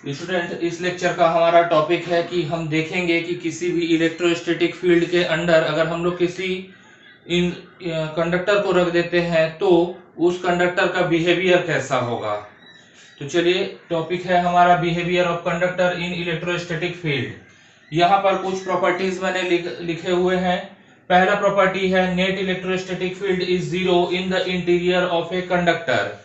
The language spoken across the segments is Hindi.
स्टूडेंट, इस लेक्चर का हमारा टॉपिक है कि हम देखेंगे कि किसी भी इलेक्ट्रोस्टैटिक फील्ड के अंदर अगर हम लोग किसी इन कंडक्टर को रख देते हैं तो उस कंडक्टर का बिहेवियर कैसा होगा। तो चलिए, टॉपिक है हमारा behaviour of conductor in electrostatic field. यहाँ पर कुछ प्रॉपर्टीज मैंने लिखे हुए हैं। पहला प्रॉपर्टी है net electrostatic field is zero in the interior of a conductor.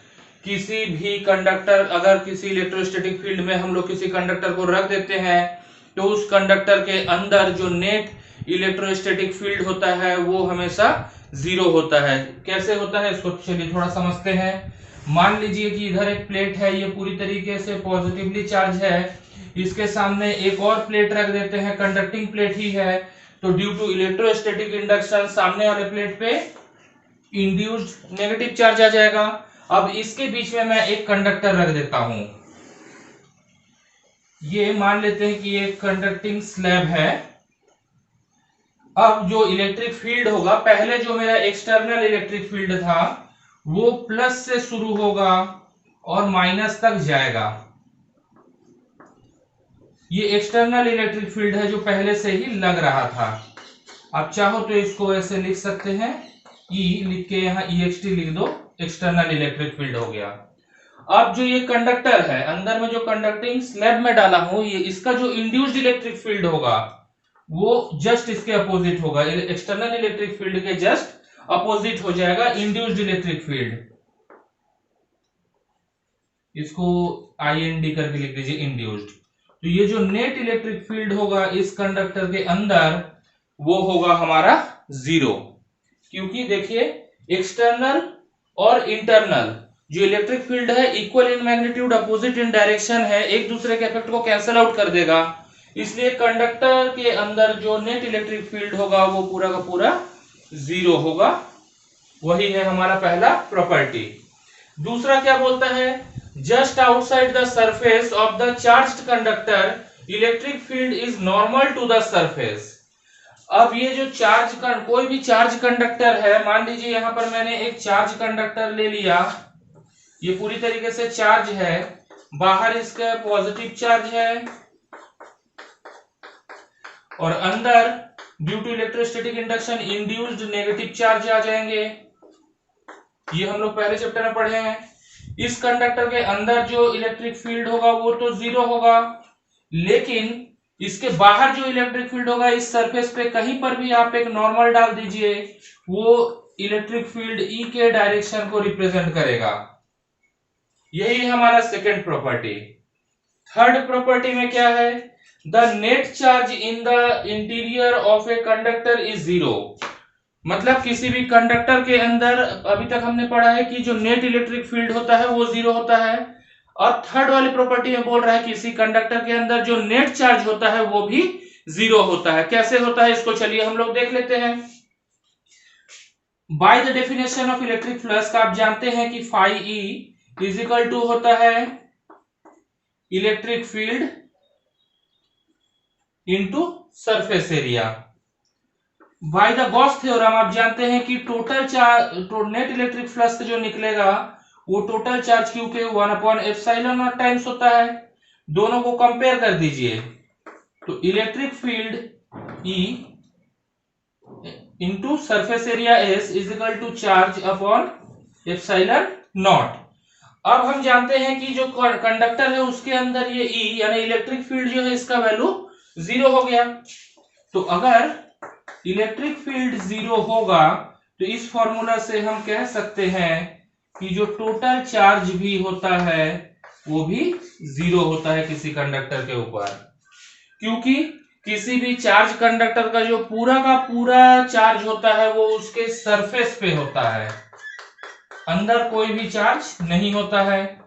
किसी भी कंडक्टर, अगर किसी इलेक्ट्रोस्टैटिक फील्ड में हम लोग किसी कंडक्टर को रख देते हैं तो उस कंडक्टर के अंदर जो नेट इलेक्ट्रोस्टैटिक फील्ड होता है वो हमेशा जीरो होता है। कैसे होता है इसको चलिए थोड़ा समझते हैं। मान लीजिए कि इधर एक प्लेट है, ये पूरी तरीके से पॉजिटिवली चार्ज है। इसके सामने एक और प्लेट रख देते हैं, कंडक्टिंग प्लेट ही है, तो ड्यू टू इलेक्ट्रोस्टैटिक इंडक्शन सामने वाले प्लेट पे इंड्यूस्ड नेगेटिव चार्ज आ जाएगा। अब इसके बीच में मैं एक कंडक्टर रख देता हूं। ये मान लेते हैं कि ये कंडक्टिंग स्लैब है। अब जो इलेक्ट्रिक फील्ड होगा, पहले जो मेरा एक्सटर्नल इलेक्ट्रिक फील्ड था वो प्लस से शुरू होगा और माइनस तक जाएगा। ये एक्सटर्नल इलेक्ट्रिक फील्ड है जो पहले से ही लग रहा था। आप चाहो तो इसको ऐसे लिख सकते हैं, ई लिख के यहाँ EXT लिख दो, एक्सटर्नल इलेक्ट्रिक फील्ड हो गया। अब जो ये कंडक्टर है, अंदर में जो कंडक्टिंग स्लैब में डाला हूं, ये इसका जो इंड्यूस्ड इलेक्ट्रिक फील्ड होगा वो जस्ट इसके अपोजिट होगा। एक्सटर्नल इलेक्ट्रिक फील्ड के जस्ट अपोजिट हो जाएगा इंड्यूस्ड इलेक्ट्रिक फील्ड। इसको IND करके लिख दीजिए, इंड्यूस्ड। तो ये जो नेट इलेक्ट्रिक फील्ड होगा इस कंडक्टर के अंदर वो होगा हमारा जीरो। क्योंकि देखिए, एक्सटर्नल और इंटरनल जो इलेक्ट्रिक फील्ड है equal in magnitude, opposite in direction है, एक दूसरे के इफेक्ट को कैंसिल आउट कर देगा। इसलिए कंडक्टर के अंदर जो नेट इलेक्ट्रिक फील्ड होगा वो पूरा का पूरा जीरो होगा। वही है हमारा पहला प्रॉपर्टी। दूसरा क्या बोलता है, just outside the surface of the charged conductor electric field is normal to the surface. अब ये जो कोई भी चार्ज कंडक्टर है, मान लीजिए यहां पर मैंने एक चार्ज कंडक्टर ले लिया, ये पूरी तरीके से चार्ज है, बाहर इसका पॉजिटिव चार्ज है और अंदर due to electrostatic induction induced negative charge आ जाएंगे। ये हम लोग पहले चैप्टर में पढ़े हैं। इस कंडक्टर के अंदर जो इलेक्ट्रिक फील्ड होगा वो तो जीरो होगा, लेकिन इसके बाहर जो इलेक्ट्रिक फील्ड होगा इस सरफेस पे कहीं पर भी आप एक नॉर्मल डाल दीजिए, वो इलेक्ट्रिक फील्ड ई के डायरेक्शन को रिप्रेजेंट करेगा। यही हमारा सेकेंड प्रॉपर्टी। थर्ड प्रॉपर्टी में क्या है, the net charge in the interior of a conductor is zero. मतलब किसी भी कंडक्टर के अंदर अभी तक हमने पढ़ा है कि जो नेट इलेक्ट्रिक फील्ड होता है वो जीरो होता है, और थर्ड वाली प्रॉपर्टी में बोल रहा है किसी कंडक्टर के अंदर जो नेट चार्ज होता है वो भी जीरो होता है। कैसे होता है इसको चलिए हम लोग देख लेते हैं। By the definition of electric flux का आप जानते हैं कि phi E is equal to होता है electric field into surface area. By the Gauss theorem आप जानते हैं कि total charge, net electric flux जो निकलेगा वो टोटल चार्ज क्यू के 1/ε0 टाइम्स होता है। दोनों को कंपेयर कर दीजिए, तो electric field E into surface area S is equal to charge upon ε0। अब हम जानते हैं कि जो कंडक्टर है उसके अंदर ये E यानी इलेक्ट्रिक फील्ड जो है इसका वैल्यू जीरो हो गया। तो अगर इलेक्ट्रिक फील्ड जीरो होगा तो इस फॉर्मूला से हम कह सकते हैं कि जो टोटल चार्ज भी होता है वो भी जीरो होता है किसी कंडक्टर के ऊपर। क्योंकि किसी भी चार्ज कंडक्टर का जो पूरा का पूरा चार्ज होता है वो उसके सरफेस पे होता है, अंदर कोई भी चार्ज नहीं होता है।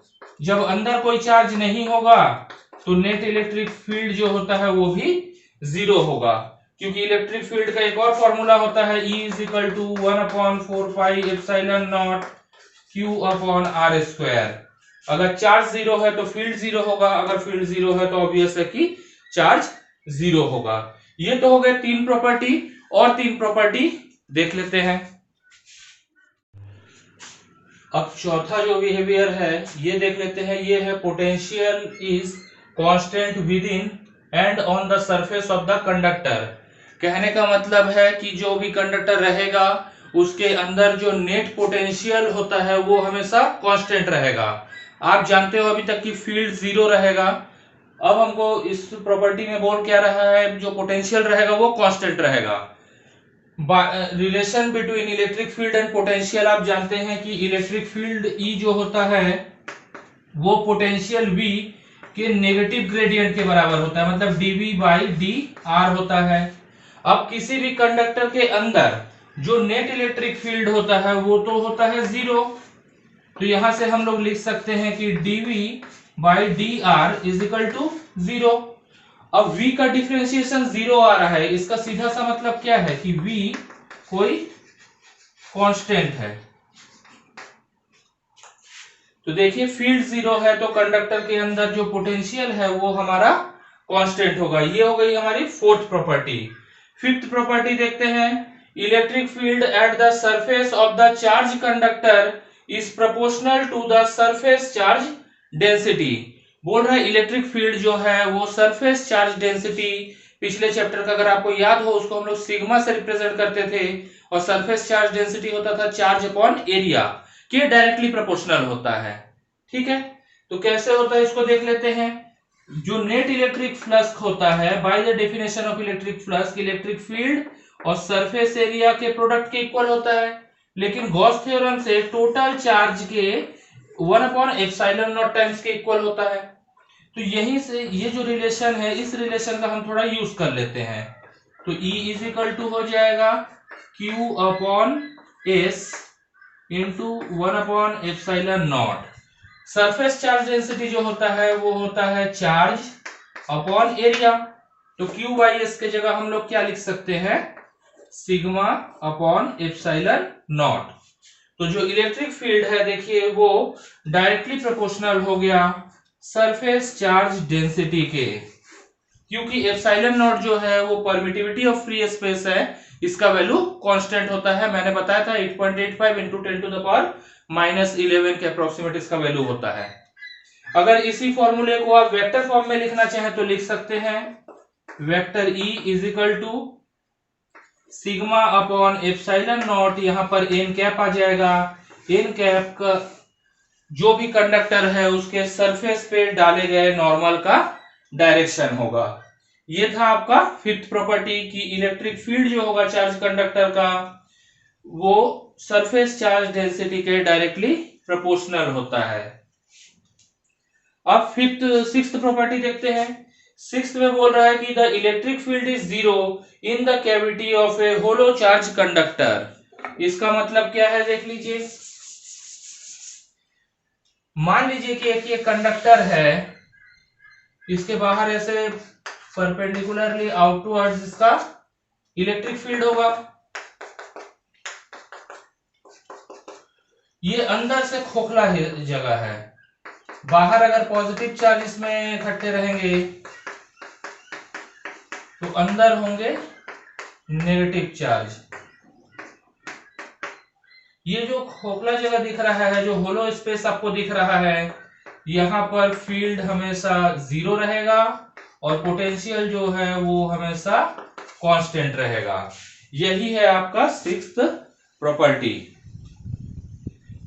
जब अंदर कोई चार्ज नहीं होगा तो नेट इलेक्ट्रिक फील्ड जो होता है वो भी जीरो होगा। क्योंकि इलेक्ट्रिक फील्ड का एक और फॉर्मूला होता है, E is equal to 1/4πε0 Q/r²। अगर चार्ज जीरो है तो फील्ड जीरो होगा, अगर फील्ड जीरो है तो ऑब्वियस है कि चार्ज जीरो होगा। ये तो हो गए तीन प्रॉपर्टी, और तीन प्रॉपर्टी देख लेते हैं। अब चौथा जो बिहेवियर है ये देख लेते हैं। ये है potential is constant with in and on the surface of the conductor. कहने का मतलब है कि जो भी कंडक्टर रहेगा उसके अंदर जो नेट पोटेंशियल होता है वो हमेशा कांस्टेंट रहेगा। आप जानते हो अभी तक कि फील्ड जीरो रहेगा। अब हमको इस प्रॉपर्टी में बोल क्या रहा है, जो पोटेंशियल रहेगा वो कांस्टेंट रहेगा। Relation between electric field and potential, आप जानते हैं कि इलेक्ट्रिक फील्ड E जो होता है वो पोटेंशियल V के नेगेटिव ग्रेडियंट के बराबर होता है, मतलब dV/dr होता है। अब किसी भी कंडक्टर के अंदर जो नेट इलेक्ट्रिक फील्ड होता है वो तो होता है जीरो, तो यहां से हम लोग लिख सकते हैं कि dV/dr is equal to zero. अब V का डिफरेंशिएशन जीरो आ रहा है, इसका सीधा सा मतलब क्या है कि V कोई कांस्टेंट है। तो देखिए फील्ड जीरो है तो कंडक्टर के अंदर जो पोटेंशियल है वो हमारा कांस्टेंट होगा। ये हो गई हमारी फोर्थ प्रॉपर्टी। फिफ्थ प्रॉपर्टी देखते हैं, electric field at the surface of the charge conductor is proportional to the surface charge density. बोल रहा है इलेक्ट्रिक फील्ड जो है वो सरफेस चार्ज डेंसिटी, पिछले चैप्टर का अगर आपको याद हो उसको हम लोग सिग्मा से रिप्रेजेंट करते थे, और सरफेस चार्ज डेंसिटी होता था चार्ज अपॉन एरिया के डायरेक्टली प्रोपोर्शनल होता है। ठीक है, तो कैसे होता है इसको देख लेते हैं। जो नेट इलेक्ट्रिक फ्लक्स होता है, bye the definition of electric flux, electric field और सरफेस एरिया के प्रोडक्ट के इक्वल होता है, लेकिन गॉस थ्योरम से टोटल चार्ज के 1/ε0 टाइम्स के इक्वल होता है। तो यहीं से ये जो रिलेशन है, इस रिलेशन का हम थोड़ा यूज कर लेते हैं। तो E इज इक्वल टू हो जाएगा Q/S into 1/ε0। Surface charge density जो होता है वो होता है चार्ज अपॉन एरिया, तो Q/S के जगह हम लोग क्या लिख सकते हैं, σ/ε0। तो जो इलेक्ट्रिक फील्ड है देखिए वो डायरेक्टली प्रोपोर्शनल हो गया सरफेस चार्ज डेंसिटी के, क्योंकि ε0 जो है वो परमिटिविटी ऑफ फ्री स्पेस है, इसका वैल्यू कांस्टेंट होता है। मैंने बताया था 8.85 इंटू 10⁻⁻11 के अप्रोक्सीमेट इसका वैल्यू होता है। अगर इसी फॉर्मूले को आप वेक्टर फॉर्म में लिखना चाहें तो लिख सकते हैं, vector E is equal to σ/ε0, यहां पर n कैप आ जाएगा। n कैप का जो भी कंडक्टर है उसके सरफेस पे डाले गए नॉर्मल का डायरेक्शन होगा। ये था आपका फिफ्थ प्रॉपर्टी की इलेक्ट्रिक फील्ड जो होगा चार्ज कंडक्टर का वो सरफेस चार्ज डेंसिटी के डायरेक्टली प्रोपोर्शनल होता है। अब सिक्स्थ प्रॉपर्टी देखते हैं। सिक्स्थ में बोल रहा है कि the electric field is zero in the cavity of a hollow charge conductor. इसका मतलब क्या है देख लीजिए। मान लीजिए कि एक ये कंडक्टर है, इसके बाहर ऐसे परपेंडिकुलरली आउटवर्ड्स इसका इलेक्ट्रिक फील्ड होगा। ये अंदर से खोखला जगह है, बाहर अगर पॉजिटिव चार्ज इसमें इकट्ठे रहेंगे तो अंदर होंगे नेगेटिव चार्ज। ये जो खोखला जगह दिख रहा है, जो होलो स्पेस आपको दिख रहा है, यहां पर फील्ड हमेशा जीरो रहेगा और पोटेंशियल जो है वो हमेशा कांस्टेंट रहेगा। यही है आपका सिक्स्थ प्रॉपर्टी।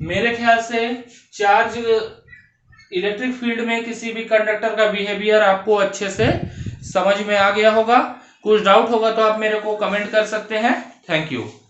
मेरे ख्याल से चार्ज इलेक्ट्रिक फील्ड में किसी भी कंडक्टर का बिहेवियर आपको अच्छे से समझ में आ गया होगा। कुछ डाउट होगा तो आप मेरे को कमेंट कर सकते हैं। Thank you.